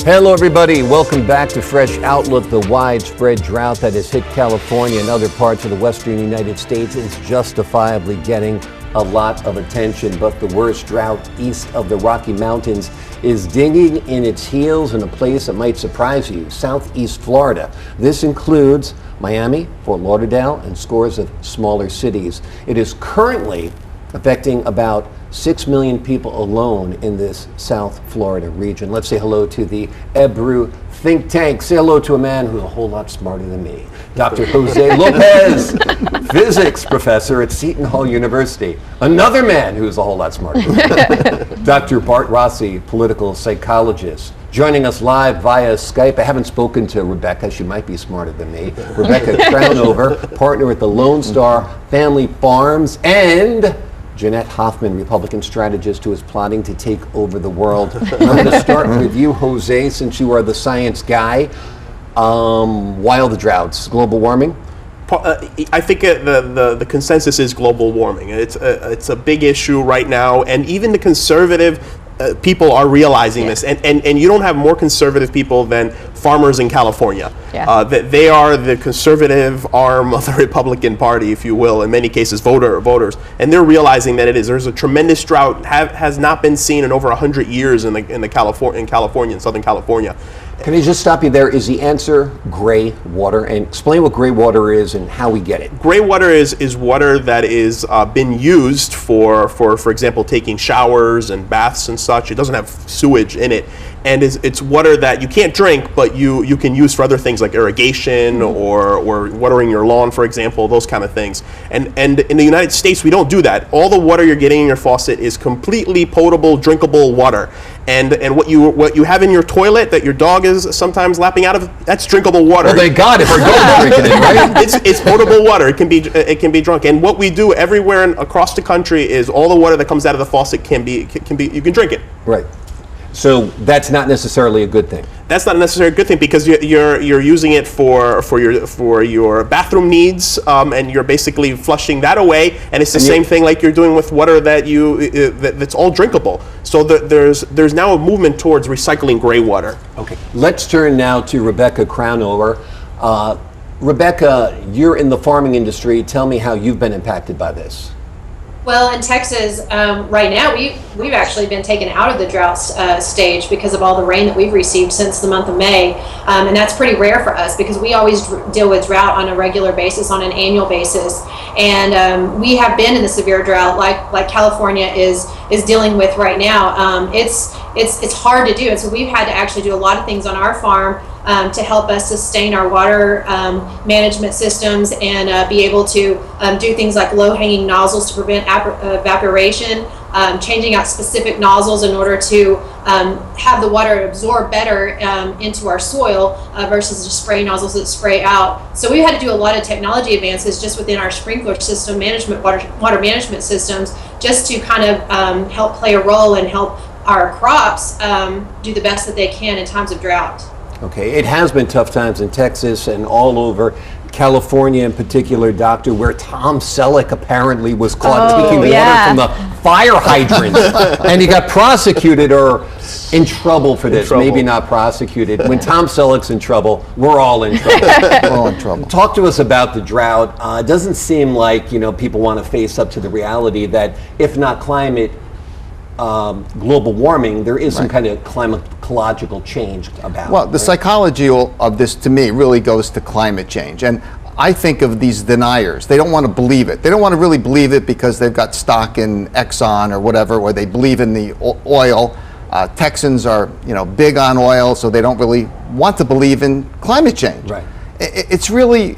Hello, everybody. Welcome back to Fresh Outlook. The widespread drought that has hit California and other parts of the western United States is justifiably getting a lot of attention. But the worst drought east of the Rocky Mountains is digging in its heels in a place that might surprise you, southeast Florida. This includes Miami, Fort Lauderdale, and scores of smaller cities. It is currently affecting about 6 million people alone in this South Florida region. Let's say hello to the Ebru think tank. Say hello to a man who's a whole lot smarter than me, Dr. Jose Lopez, physics professor at Seton Hall University. Another man who's a whole lot smarter than me, Dr. Bart Rossi, political psychologist. Joining us live via Skype, I haven't spoken to Rebecca, she might be smarter than me. Rebecca Crownover, partner at the Lone Star Family Farms, and Jeanette Hoffman, Republican strategist who is plotting to take over the world. I'm going to start with you, Jose, since you are the science guy. Why all the droughts? Global warming? I think the consensus is global warming. It's a big issue right now, and even the conservative people are realizing this, and you don't have more conservative people than farmers in California. They are the conservative arm of the Republican Party, if you will, in many cases voters, and they're realizing that there's a tremendous drought has not been seen in over 100 years in California, in Southern California. Can I just stop you there? Is the answer gray water? And explain what gray water is and how we get it. Gray water is water that is been used for example, taking showers and baths and such. It doesn't have sewage in it. And it's water that you can't drink, but you can use for other things like irrigation or watering your lawn, for example, those kind of things. And in the United States, we don't do that. All the water you're getting in your faucet is completely potable, drinkable water. And what you have in your toilet that your dog is sometimes lapping out of, that's drinkable water. Well, thank God if our dog's drinking it, right? It's potable water. It can be drunk. And what we do everywhere across the country is all the water that comes out of the faucet can be you can drink it. Right. So that's not necessarily a good thing. That's not necessarily a good thing because you're using it for your bathroom needs, and you're basically flushing that away. And it's the same thing like you're doing with water that's all drinkable. So there's now a movement towards recycling gray water. Okay. Let's turn now to Rebecca Crownover. Rebecca, you're in the farming industry. Tell me how you've been impacted by this. Well, in Texas, right now, we've actually been taken out of the drought stage because of all the rain that we've received since the month of May, and that's pretty rare for us because we always deal with drought on a regular basis, on an annual basis, and we have been in the severe drought like California is dealing with right now. It's hard to do, and so we've had to actually do a lot of things on our farm to help us sustain our water management systems and be able to do things like low-hanging nozzles to prevent evaporation, changing out specific nozzles in order to have the water absorb better into our soil versus just spray nozzles that spray out. So we had to do a lot of technology advances just within our sprinkler system management, water management systems, just to kind of help play a role and help our crops do the best that they can in times of drought. Okay, it has been tough times in Texas and all over California in particular, Doctor, where Tom Selleck apparently was caught taking water from the fire hydrant. And he got prosecuted or in trouble for this. Maybe not prosecuted. When Tom Selleck's in trouble, we're all in trouble. We're all in trouble. Talk to us about the drought. It doesn't seem like people want to face up to the reality that if not climate, global warming, there is some kind of climatological change about. Well, the psychology of this, to me, really goes to climate change. And I think of these deniers. They don't want to believe it. They don't want to really believe it because they've got stock in Exxon or whatever, or they believe in the oil. Texans are, big on oil, so they don't really want to believe in climate change. Right. It's really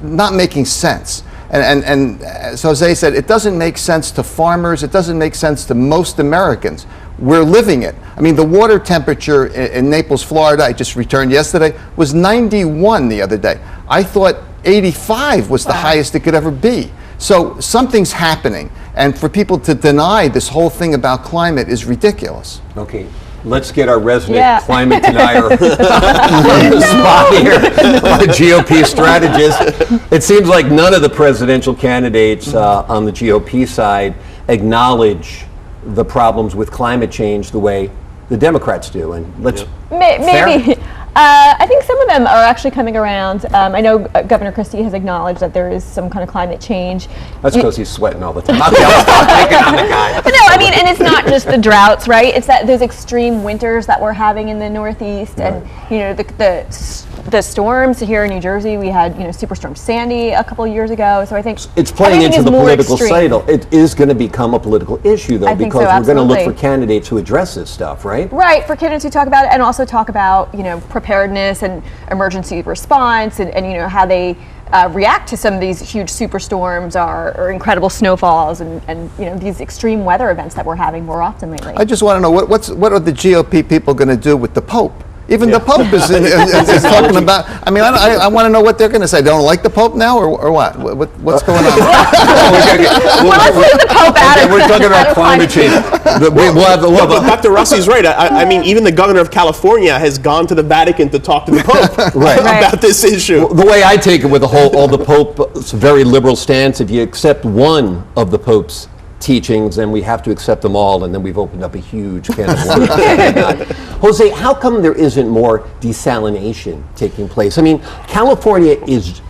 not making sense. And as Jose said, it doesn't make sense to farmers. It doesn't make sense to most Americans. We're living it. I mean, the water temperature in Naples, Florida, I just returned yesterday, was 91 the other day. I thought 85 was the highest it could ever be. So something's happening. And for people to deny this whole thing about climate is ridiculous. Okay. Let's get our resident climate denier on the spot here, the GOP strategist. It seems like none of the presidential candidates on the GOP side acknowledge the problems with climate change the way the Democrats do. And let's maybe. I think some of them are actually coming around. I know Governor Christie has acknowledged that there is some kind of climate change. That's because he's sweating all the time. Not the other picking on the guy. But no, I mean, and it's not just the droughts, right? It's that those extreme winters that we're having in the Northeast, and the storms here in New Jersey. We had Superstorm Sandy a couple of years ago. So I think it's playing into the political extreme. cycle. It is going to become a political issue, though, because we're going to look for candidates who address this stuff, right? Right, for candidates who talk about it and also talk about preparedness and emergency response and how they react to some of these huge superstorms or incredible snowfalls and these extreme weather events that we're having more often lately. I just want to know what are the GOP people going to do with the Pope? Even the Pope is talking about. I mean, I want to know what they're going to say. They don't like the Pope now, or what? What's going on? Let's leave the Pope out of. We're talking about climate change. But Dr. Rossi's right. I mean, even the governor of California has gone to the Vatican to talk to the Pope about this issue. The way I take it with all the Pope's very liberal stance, if you accept one of the Pope's teachings, then we have to accept them all, and then we've opened up a huge can of worms. Jose, how come there isn't more desalination taking place? I mean, California is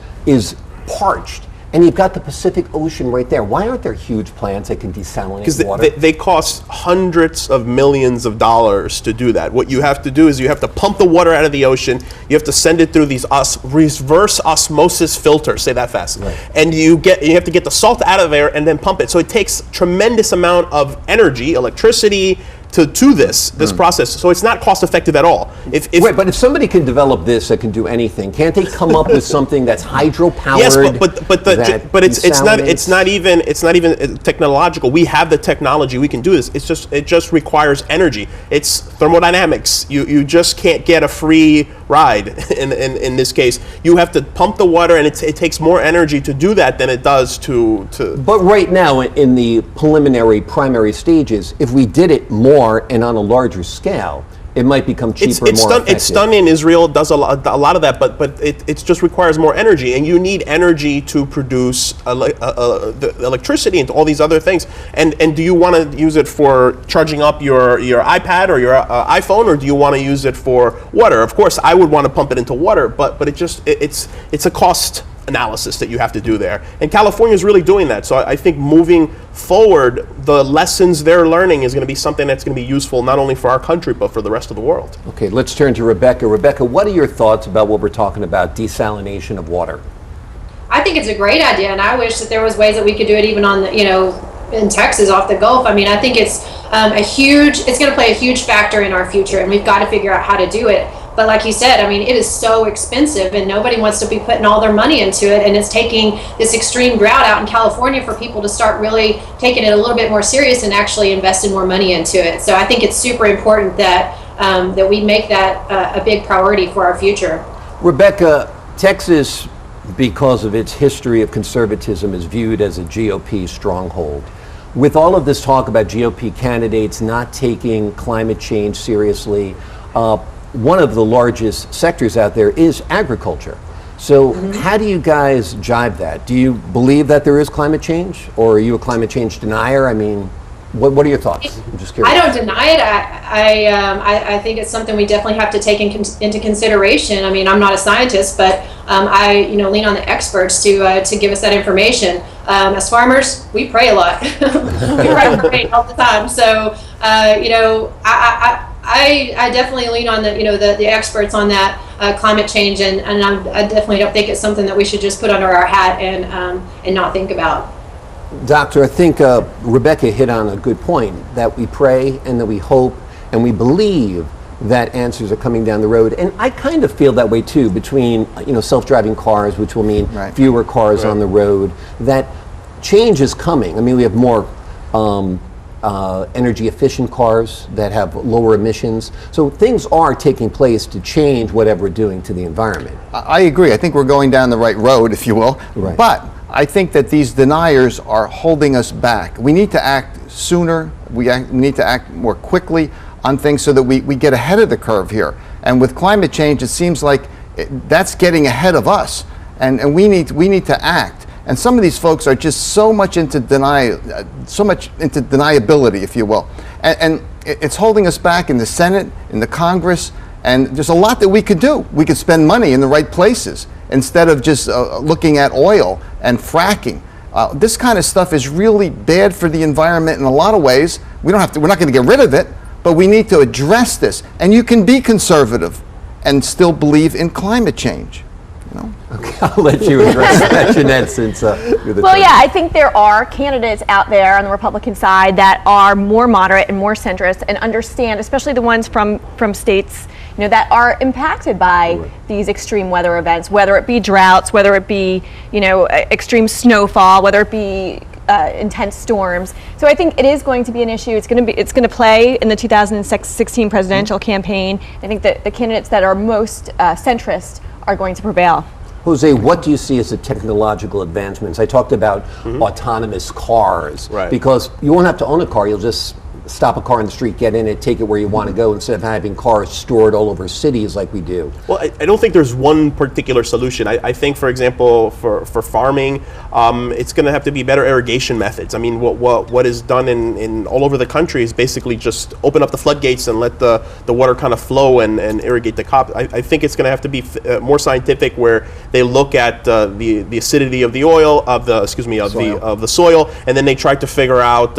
parched, and you've got the Pacific Ocean right there. Why aren't there huge plants that can desalinate water? Because they cost hundreds of millions of dollars to do that. What you have to do is you have to pump the water out of the ocean. You have to send it through these reverse osmosis filters. Say that fast. Right. And you have to get the salt out of there and then pump it. So it takes tremendous amount of energy, electricity, to this process, so it's not cost effective at all. Wait, but if somebody can develop this that can do anything, can't they come up with something that's hydropowered? Yes, but it's not even technological. We have the technology. We can do this. It just requires energy. It's thermodynamics. You just can't get a free ride in this case. You have to pump the water, and it takes more energy to do that than it does to. But right now, in the primary stages, if we did it more and on a larger scale, it might become cheaper and more effective. It's done in Israel. It does a lot of that, but it just requires more energy, and you need energy to produce the electricity and all these other things. And do you want to use it for charging up your iPad or your iPhone, or do you want to use it for water? Of course, I would want to pump it into water, but it's a cost analysis that you have to do there. And California is really doing that. So I think moving forward, the lessons they're learning is going to be something that's going to be useful not only for our country, but for the rest of the world. Okay, let's turn to Rebecca. Rebecca, what are your thoughts about what we're talking about, desalination of water? I think it's a great idea, and I wish that there was ways that we could do it even on the, in Texas off the Gulf. I mean, I think it's it's going to play a huge factor in our future, and we've got to figure out how to do it. But like you said, I mean, it is so expensive, and nobody wants to be putting all their money into it. And it's taking this extreme drought out in California for people to start really taking it a little bit more serious and actually investing more money into it. So I think it's super important that that we make that a big priority for our future. Rebecca, Texas, because of its history of conservatism, is viewed as a GOP stronghold. With all of this talk about GOP candidates not taking climate change seriously, one of the largest sectors out there is agriculture. So how do you guys jibe that? Do you believe that there is climate change, or are you a climate change denier? I mean, what are your thoughts? I'm just curious. I don't deny it. I think it's something we definitely have to take into consideration. I mean, I'm not a scientist, but I lean on the experts to give us that information. As farmers, we pray a lot. We pray all the time. So I definitely lean on the experts on that climate change, and I definitely don't think it's something that we should just put under our hat and not think about. Doctor, I think Rebecca hit on a good point, that we pray and that we hope and we believe that answers are coming down the road. And I kind of feel that way too, between self-driving cars, which will mean fewer cars on the road, that change is coming. I mean, we have more energy efficient cars that have lower emissions. So things are taking place to change whatever we're doing to the environment. I agree. I think we're going down the right road, if you will. Right. But I think that these deniers are holding us back. We need to act sooner. We need to act more quickly on things so that we get ahead of the curve here. And with climate change, it seems like that's getting ahead of us. And we need to act. And some of these folks are just so much into deniability, if you will. And it's holding us back in the Senate, in the Congress, and there's a lot that we could do. We could spend money in the right places instead of just looking at oil and fracking. This kind of stuff is really bad for the environment in a lot of ways. We're not going to get rid of it, but we need to address this. And you can be conservative and still believe in climate change. You know? Okay, I'll let you address that, Jeanette, since you're the Well, yeah, I think there are candidates out there on the Republican side that are more moderate and more centrist and understand, especially the ones from states, you know, that are impacted by these extreme weather events, whether it be droughts, whether it be, you know, extreme snowfall, whether it be intense storms. So I think it is going to be an issue. It's going to play in the 2016 presidential campaign. I think that the candidates that are most centrist are going to prevail. Jose, what do you see as the technological advancements? I talked about autonomous cars, because you won't have to own a car. You'll just stop a car in the street, get in it, take it where you want to go, instead of having cars stored all over cities like we do. Well, I don't think there's one particular solution. I think, for example, for farming, it's going to have to be better irrigation methods. I mean, what is done in all over the country is basically just open up the floodgates and let the water kind of flow and irrigate the crop. I think it's going to have to be more scientific, where they look at the acidity of the oil, of the soil, and then they try to figure out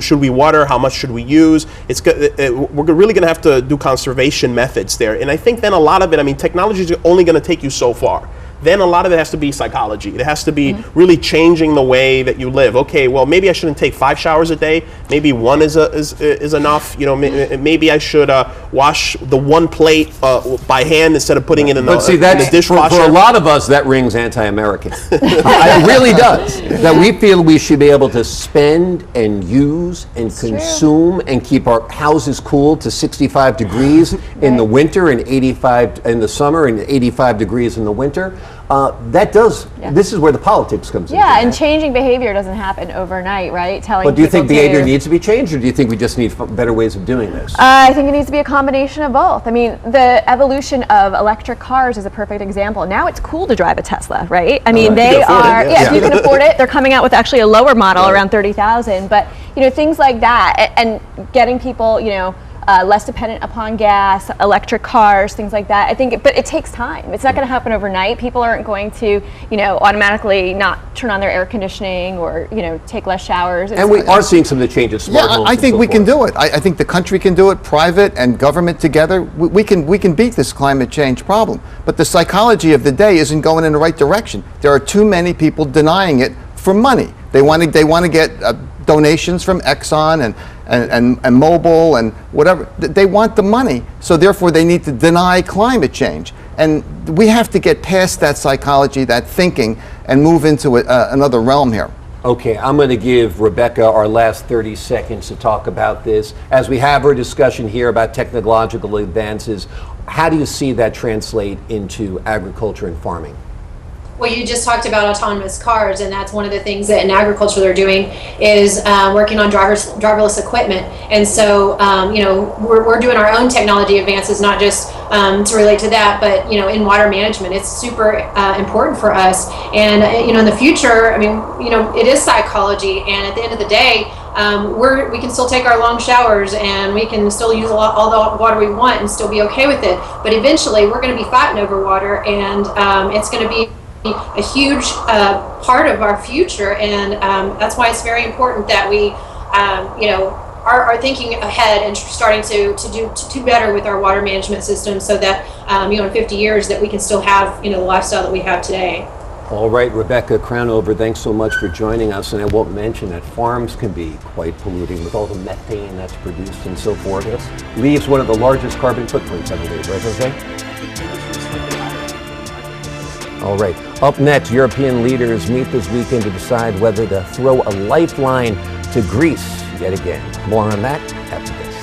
should we water, how much should we use. We're really going to have to do conservation methods there, and I think then a lot of it, I mean, technology is only going to take you so far. Then a lot of it has to be psychology. It has to be really changing the way that you live. Okay, well, maybe I shouldn't take 5 showers a day. Maybe one is enough. You know, maybe I should wash the one plate by hand instead of putting it in the dishwasher. For a lot of us, that rings anti-American. It really does. That we feel we should be able to spend and use and consume and keep our houses cool to 65 degrees in the winter and 85 in the summer and 85 degrees in the winter. This is where the politics comes in. Yeah, and changing behavior doesn't happen overnight, right? But do you think behavior needs to be changed, or do you think we just need better ways of doing this? I think it needs to be a combination of both. I mean, the evolution of electric cars is a perfect example. Now it's cool to drive a Tesla, right? I mean, they are, if you can afford it, they're coming out with actually a lower model around 30,000. But, you know, things like that, and getting people, you know, less dependent upon gas, electric cars, things like that. I think, but it takes time. It's not going to happen overnight. People aren't going to, you know, automatically not turn on their air conditioning or, you know, take less showers. And we are seeing some of the changes. Smart homes I think we can do it. I think the country can do it. Private and government together, we can beat this climate change problem. But the psychology of the day isn't going in the right direction. There are too many people denying it for money. They want to get donations from Exxon and Mobil and whatever. They want the money, so therefore they need to deny climate change. And we have to get past that psychology, that thinking, and move into another realm here. Okay, I'm going to give Rebecca our last 30 seconds to talk about this. As we have our discussion here about technological advances, how do you see that translate into agriculture and farming? Well, you just talked about autonomous cars, and that's one of the things that in agriculture they're doing is working on driverless equipment. And so, you know, we're doing our own technology advances, not just to relate to that, but, you know, in water management, it's super important for us. And, you know, in the future, I mean, you know, it is psychology, and at the end of the day, we can still take our long showers and we can still use all the water we want and still be okay with it. But eventually, we're going to be fighting over water, and it's going to be a huge part of our future, and that's why it's very important that we, you know, are thinking ahead and starting to do better with our water management system, so that you know, in 50 years that we can still have, you know, the lifestyle that we have today. All right, Rebecca Crownover, thanks so much for joining us. And I won't mention that farms can be quite polluting with all the methane that's produced and so forth. It leaves one of the largest carbon footprints, I believe, right, Jose? All right. Up next, European leaders meet this weekend to decide whether to throw a lifeline to Greece yet again. More on that after this.